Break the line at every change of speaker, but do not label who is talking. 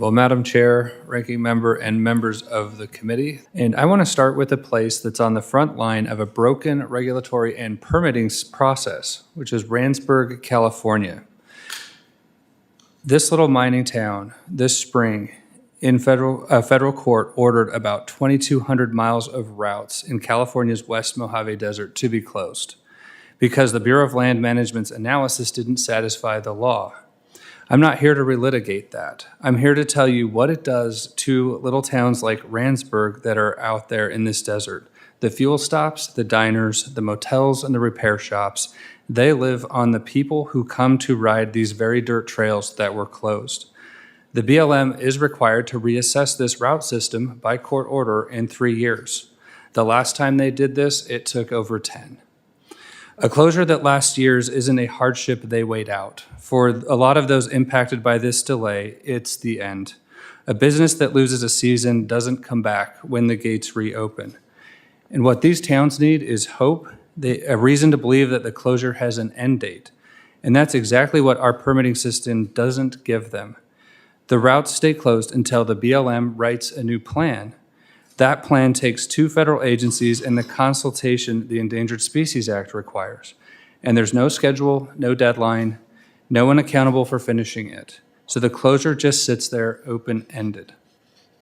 Well, Madam Chair, Ranking Member, and members of the committee, and I want to start with a place that's on the front line of a broken regulatory and permitting process, which is Randsburg, California. This little mining town, this spring, in federal court ordered about 2,200 miles of routes in California's West Mojave Desert to be closed because the Bureau of Land Management's analysis didn't satisfy the law. I'm not here to relitigate that. I'm here to tell you what it does to little towns like Randsburg that are out there in this desert. The fuel stops, the diners, the motels, and the repair shops, they live on the people who come to ride these very dirt trails that were closed. The BLM is required to reassess this route system by court order in 3 years. The last time they did this, it took over 10. A closure that lasts years isn't a hardship they wait out. For a lot of those impacted by this delay, it's the end. A business that loses a season doesn't come back when the gates reopen. And what these towns need is hope, a reason to believe that the closure has an end date. And that's exactly what our permitting system doesn't give them. The routes stay closed until the BLM writes a new plan. That plan takes 2 federal agencies and the consultation the Endangered Species Act requires. And there's no schedule, no deadline, no one accountable for finishing it. So the closure just sits there open-ended.